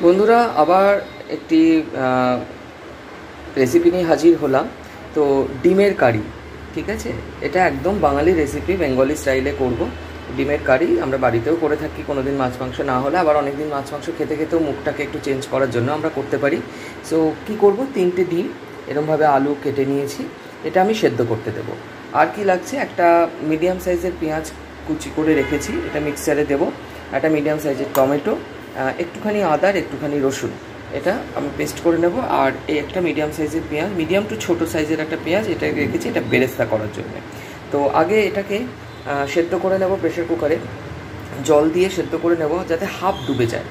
বন্ধুরা আবার একটি রেসিপি নিয়ে হাজির হলাম। তো ডিমের কারি, ঠিক আছে, এটা একদম বাঙালি রেসিপি, বেঙ্গলি স্টাইলে করব। ডিমের কারি আমরা বাড়িতেও করে থাকি, কোনো দিন মাছ মাংস না হলে, আবার অনেক দিন মাছ মাংস খেতে খেতেও মুখটাকে একটু চেঞ্জ করার জন্য আমরা করতে পারি। সো কী করব, 3টে ডিম এরমভাবে আলু কেটে নিয়েছি, এটা আমি সেদ্ধ করতে দেবো। আর কি লাগছে, একটা মিডিয়াম সাইজের পেঁয়াজ কুচি করে রেখেছি, এটা মিক্সচারে দেবো। একটা মিডিয়াম সাইজের টমেটো, একটুখানি আদার, একটুখানি রসুন, এটা আমি পেস্ট করে নেব। আর এই একটা মিডিয়াম সাইজের পেঁয়াজ, মিডিয়াম টু ছোটো সাইজের একটা পেঁয়াজ, এটা রেখেছি, এটা বেরেস্তা করার জন্য। তো আগে এটাকে সেদ্ধ করে নেব প্রেশার কুকারে, জল দিয়ে সেদ্ধ করে নেব যাতে হাফ ডুবে যায়।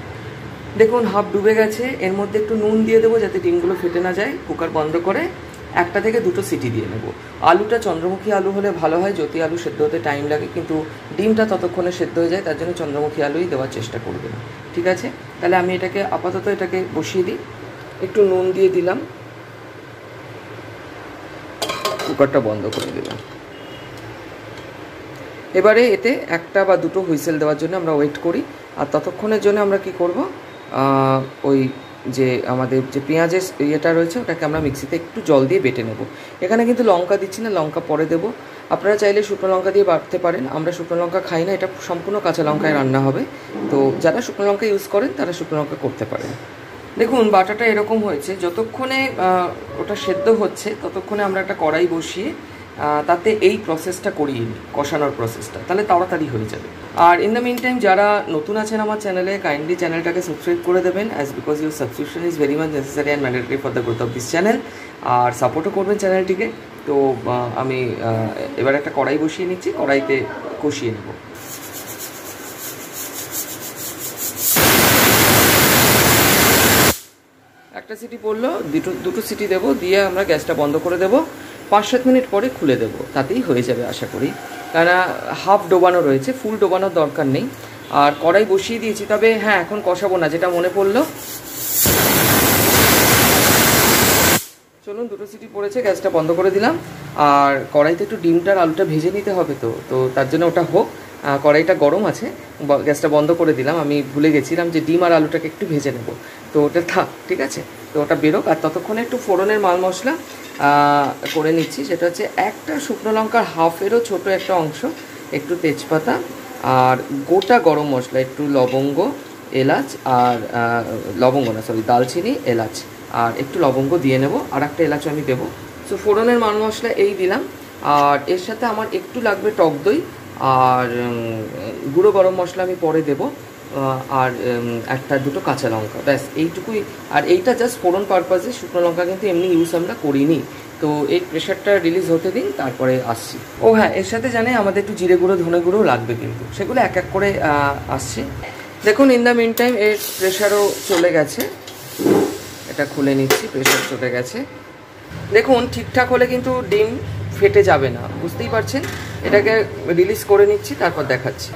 দেখুন হাফ ডুবে গেছে, এর মধ্যে একটু নুন দিয়ে দেবো যাতে ডিমগুলো ফেটে না যায়। কুকার বন্ধ করে 1 থেকে 2 সিটি দিয়ে নেব। আলুটা চন্দ্রমুখী আলু হলে ভালো হয়, জ্যোতি আলু সেদ্ধ হতে টাইম লাগে, কিন্তু ডিমটা ততক্ষণে সেদ্ধ হয়ে যায়, তার জন্য চন্দ্রমুখী আলুই দেওয়ার চেষ্টা করবেন। ঠিক আছে, তাহলে আমি এটাকে আপাতত বসিয়ে দিই। একটু নুন দিয়ে দিলাম, কুকারটা বন্ধ করে দিলাম। এবারে এতে 1 বা 2 হুইসেল দেওয়ার জন্য আমরা ওয়েট করি। আর ততক্ষণের জন্য আমরা কি করব, ওই যে আমাদের যে পেঁয়াজের ইয়েটা রয়েছে ওটাকে আমরা মিক্সিতে একটু জল দিয়ে বেটে নেব। এখানে কিন্তু লঙ্কা দিচ্ছি না, লঙ্কা পরে দেবো। আপনারা চাইলে শুকনো লঙ্কা দিয়ে বাটতে পারেন, আমরা শুকনো লঙ্কা খাই না, এটা সম্পূর্ণ কাঁচা লঙ্কায় রান্না হবে। তো যারা শুকনো লঙ্কা ইউজ করেন তারা শুকনো লঙ্কা করতে পারেন। দেখুন বাটাটা এরকম হয়েছে, যতক্ষণে ওটা সেদ্ধ হচ্ছে ততক্ষণে আমরা একটা কড়াই বসিয়ে তাতে এই প্রসেসটা করিয়ে নিই, কষানোর প্রসেসটা, তাহলে তাড়াতাড়ি হয়ে যাবে। আর ইন দ্য মিন টাইম যারা নতুন আছেন আমার চ্যানেলে, কাইন্ডলি চ্যানেলটাকে সাবস্ক্রাইব করে দেবেন, as because your subscription is very much necessary and mandatory for the growth of this channel. আর সাপোর্টও করবেন চ্যানেলটিকে। তো আমি এবার একটা কড়াই বসিয়ে নিচ্ছি, কড়াইতে কষিয়ে নেব। একটা সিটি পড়লো, দুটো সিটি দেবো, দিয়ে আমরা গ্যাসটা বন্ধ করে দেবো। 5-7 মিনিট পরে খুলে দেবো, তাতেই হয়ে যাবে আশা করি, কেননা হাফ ডোবানো রয়েছে, ফুল ডোবানোর দরকার নেই। আর কড়াই বসিয়ে দিয়েছি, তবে হ্যাঁ এখন কষাবো না, যেটা মনে পড়লো, চলুন 2 সিটি পড়েছে, গ্যাসটা বন্ধ করে দিলাম। আর কড়াইতে একটু ডিমটার আলুটা ভেজে নিতে হবে, তো তার জন্য ওটা হোক। কড়াইটা গরম আছে, গ্যাসটা বন্ধ করে দিলাম। আমি ভুলে গেছিলাম যে ডিম আর আলুটাকে একটু ভেজে নেব, তো ওটা থাক, ঠিক আছে। তো ওটা বেরোক, আর ততক্ষণে একটু ফোড়নের মাল মশলা করে নিচ্ছি। সেটা হচ্ছে একটা শুকনো লঙ্কার হাফেরও ছোট একটা অংশ, একটু তেজপাতা, আর গোটা গরম মশলা, একটু লবঙ্গ, এলাচ, আর দালচিনি, এলাচ, আর একটু লবঙ্গ দিয়ে নেব, আর একটা এলাচ আমি দেবো। সো ফোড়নের মাল মশলা এই দিলাম। আর এর সাথে আমার একটু লাগবে টক দই, আর গুঁড়ো গরম মশলা আমি পরে দেবো, আর 1-2 কাঁচা লঙ্কা, ব্যাস এইটুকুই। আর এইটা জাস্ট ফোড়ন পারপাসে, শুকনো লঙ্কা কিন্তু এমনি ইউজ আমরা করিনি। তো এই প্রেশারটা রিলিজ হতে দিন, তারপরে আসছি। ও হ্যাঁ, এর সাথে জানে আমাদের একটু জিরে গুঁড়ো, ধনে গুঁড়োও লাগবে, কিন্তু সেগুলো এক এক করে আসছে। দেখুন ইন দ্য মিন টাইম এর প্রেশারও চলে গেছে, এটা খুলে নিচ্ছি, প্রেশার চলে গেছে। দেখুন ঠিকঠাক হলে কিন্তু ডিম ফেটে যাবে না, বুঝতেই পারছেন। এটাকে রিলিজ করে নিচ্ছি, তারপর দেখাচ্ছি।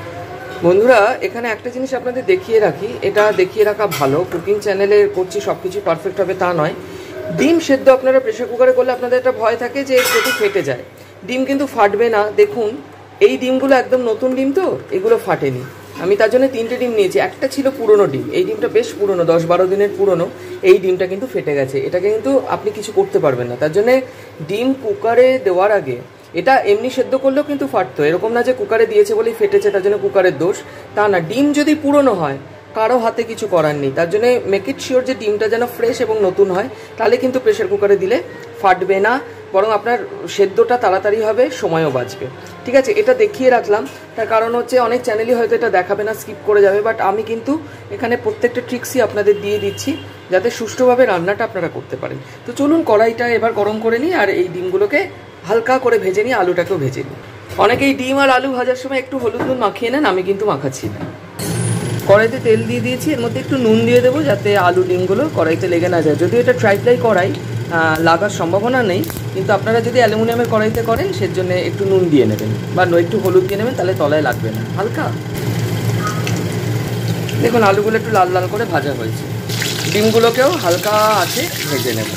বন্ধুরা এখানে একটা জিনিস আপনাদের দেখিয়ে রাখি, এটা দেখিয়ে রাখা ভালো, কুকিং চ্যানেলে করছি সব কিছু পারফেক্ট হবে তা নয়। ডিম সেদ্ধ আপনারা প্রেশার কুকারে করলে আপনাদের একটা ভয় থাকে যে যদি ফেটে যায়, ডিম কিন্তু ফাটবে না। দেখুন এই ডিমগুলো একদম নতুন ডিম, তো এগুলো ফাটেনি। আমি তার জন্য 3টে ডিম নিয়েছি, একটা ছিল পুরনো ডিম, এই ডিমটা বেশ পুরনো, 10-12 দিনের পুরনো, এই ডিমটা কিন্তু ফেটে গেছে। এটাকে কিন্তু আপনি কিছু করতে পারবেন না, তার জন্যে ডিম কুকারে দেওয়ার আগে, এটা এমনি সেদ্ধ করলেও কিন্তু ফাটতো, এরকম না যে কুকারে দিয়েছে বলেই ফেটেছে তার জন্য কুকারের দোষ, তা না। ডিম যদি পুরনো হয় কারো হাতে কিছু করার নেই, তার জন্য মেক ইট শিওর যে ডিমটা যেন ফ্রেশ এবং নতুন হয়, তাহলে কিন্তু প্রেশার কুকারে দিলে ফাটবে না, বরং আপনার সেদ্ধটা তাড়াতাড়ি হবে, সময়ও বাঁচবে। ঠিক আছে, এটা দেখিয়ে রাখলাম, তার কারণ হচ্ছে অনেক চ্যানেলই হয়তো এটা দেখাবে না, স্কিপ করে যাবে, বাট আমি কিন্তু এখানে প্রত্যেকটা ট্রিক্সই আপনাদের দিয়ে দিচ্ছি যাতে সুষ্ঠুভাবে রান্নাটা আপনারা করতে পারেন। তো চলুন কড়াইটা এবার গরম করে নিই, আর এই ডিমগুলোকে হালকা করে ভেজে নিই, আলুটাকেও ভেজে নিই। অনেকেই ডিম আর আলু ভাজার সময় একটু হলুদ নুন মাখিয়ে নেন, আমি কিন্তু মাখাচ্ছি না। কড়াইতে তেল দিয়ে দিয়েছি, এর মধ্যে একটু নুন দিয়ে দেবো যাতে আলু ডিমগুলো কড়াইতে লেগে না যায়। যদিও এটা ট্রাইপ্লাই কড়াই, লাগার সম্ভাবনা নেই, কিন্তু আপনারা যদি অ্যালুমিনিয়ামের কড়াইতে করেন সেজন্য একটু নুন দিয়ে নেবেন, বা একটু হলুদ দিয়ে নেবেন, তাহলে তলায় লাগবে না হালকা। দেখুন আলুগুলো একটু লাল লাল করে ভাজা হয়েছে, ডিমগুলোকেও হালকা আছে ভেজে নেব।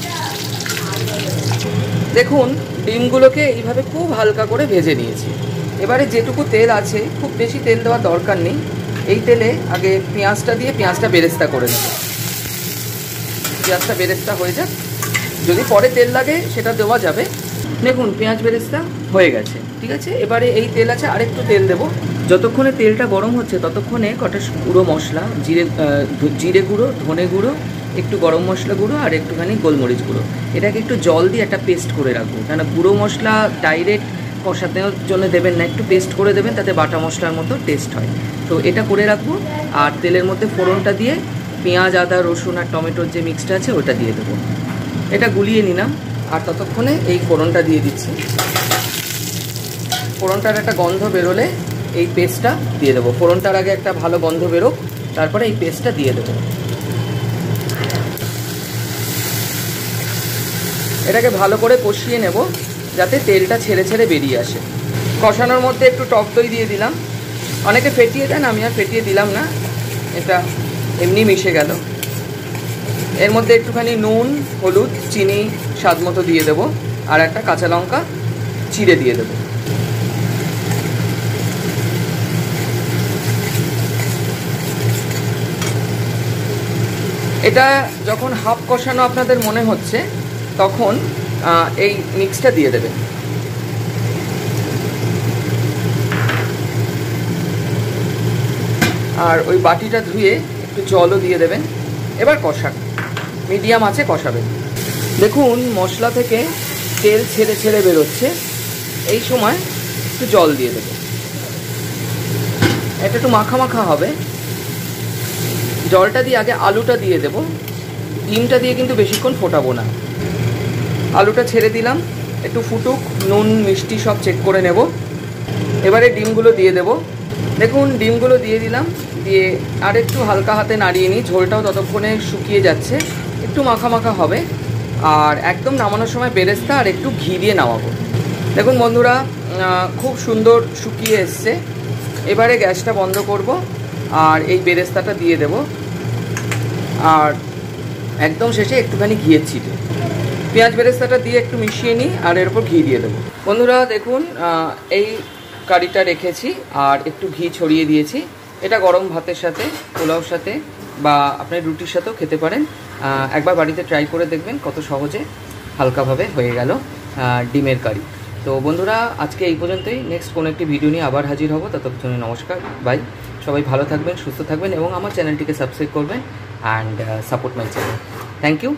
দেখুন ডিমগুলোকে এইভাবে খুব হালকা করে ভেজে নিয়েছি। এবারে যেটুকু তেল আছে, খুব বেশি তেল দেওয়ার দরকার নেই, এই তেলে আগে পেঁয়াজটা দিয়ে পেঁয়াজটা বেরেস্তা করে নেব। পেঁয়াজটা বেরেস্তা হয়ে যাক, যদি পরে তেল লাগে সেটা দেওয়া যাবে। দেখুন পেঁয়াজ বেরেস্তা হয়ে গেছে, ঠিক আছে। এবারে এই তেল আছে, আরেকটু তেল দেবো। যতক্ষণে তেলটা গরম হচ্ছে ততক্ষণে কটা গুঁড়ো মশলা, জিরে গুঁড়ো, ধনে গুঁড়ো, একটু গরম মশলা গুঁড়ো আর একটুখানি গোলমরিচ গুঁড়ো, এটাকে একটু জল দিয়ে একটা পেস্ট করে রাখবো। কেন গুঁড়ো মশলা ডাইরেক্ট কষানোর জন্য দেবেন না, একটু পেস্ট করে দেবেন, তাতে বাটা মশলার মতো টেস্ট হয়। তো এটা করে রাখবো। আর তেলের মধ্যে ফোড়নটা দিয়ে পেঁয়াজ, আদা, রসুন আর টমেটোর যে মিক্সটা আছে ওটা দিয়ে দেবো। এটা গুলিয়ে নিলাম, আর ততক্ষণে এই ফোড়নটা দিয়ে দিচ্ছি। ফোড়নটার একটা গন্ধ বেরোলে এই পেস্টটা দিয়ে দেবো। ফোড়নটার আগে একটা ভালো গন্ধ বেরোক, তারপরে এই পেস্টটা দিয়ে দেবো। এটাকে ভালো করে কষিয়ে নেব যাতে তেলটা ছেড়ে ছেড়ে বেরিয়ে আসে। কষানোর মধ্যে একটু টক দই দিয়ে দিলাম। অনেকে ফেটিয়ে দেন, আমি আর ফেটিয়ে দিলাম না, এটা এমনি মিশে গেল। এর মধ্যে একটুখানি নুন, হলুদ, চিনি স্বাদ মতো দিয়ে দেবো, আর একটা কাঁচা লঙ্কা চিড়ে দিয়ে দেবো। এটা যখন হাফ কষানো আপনাদের মনে হচ্ছে তখন এই মিক্সটা দিয়ে দেবেন। আর ওই বাটিটা ধুয়ে একটু জলও দিয়ে দেবেন। এবার কষান, মিডিয়াম আঁচে কষাবেন। দেখুন মশলা থেকে তেল ছেড়ে ছেড়ে বেরোচ্ছে, এই সময় একটু জল দিয়ে দেবেন। এটা একটু মাখা মাখা হবে। জলটা দিয়ে আগে আলুটা দিয়ে দেব, ডিমটা দিয়ে কিন্তু বেশিক্ষণ ফোটাবো না। আলুটা ছেড়ে দিলাম, একটু ফুটুক, নুন মিষ্টি সব চেক করে নেব। এবারে ডিমগুলো দিয়ে দেব। দেখুন ডিমগুলো দিয়ে দিলাম, দিয়ে আর একটু হালকা হাতে নাড়িয়ে নিই। ঝোলটাও ততক্ষণে শুকিয়ে যাচ্ছে, একটু মাখা মাখা হবে। আর একদম নামানোর সময় বেরেস্তা আর একটু ঘি দিয়ে নামাবো। দেখুন বন্ধুরা খুব সুন্দর শুকিয়ে এসছে। এবারে গ্যাসটা বন্ধ করব আর এই বেরেস্তাটা দিয়ে দেব। আর একদম শেষে একটুখানি ঘিয়ের ছিটে পেঁয়াজ বেরেস্তাটা দিয়ে একটু মিশিয়ে নিই, আর এর উপর ঘি দিয়ে দেবো। বন্ধুরা দেখুন এই কারিটা রেখেছি আর একটু ঘি ছড়িয়ে দিয়েছি। এটা গরম ভাতের সাথে, পোলাওর সাথে বা আপনার রুটির সাথেও খেতে পারেন। একবার বাড়িতে ট্রাই করে দেখবেন কত সহজে হালকাভাবে হয়ে গেল ডিমের কারি। তো বন্ধুরা আজকে এই পর্যন্তই। নেক্সট কোনো একটি ভিডিও নিয়ে আবার হাজির হব। ততক্ষণে নমস্কার, বাই। সবাই ভালো থাকবেন, সুস্থ থাকবেন এবং আমার চ্যানেলটিকে সাবস্ক্রাইব করবেন and support my channel. Thank you.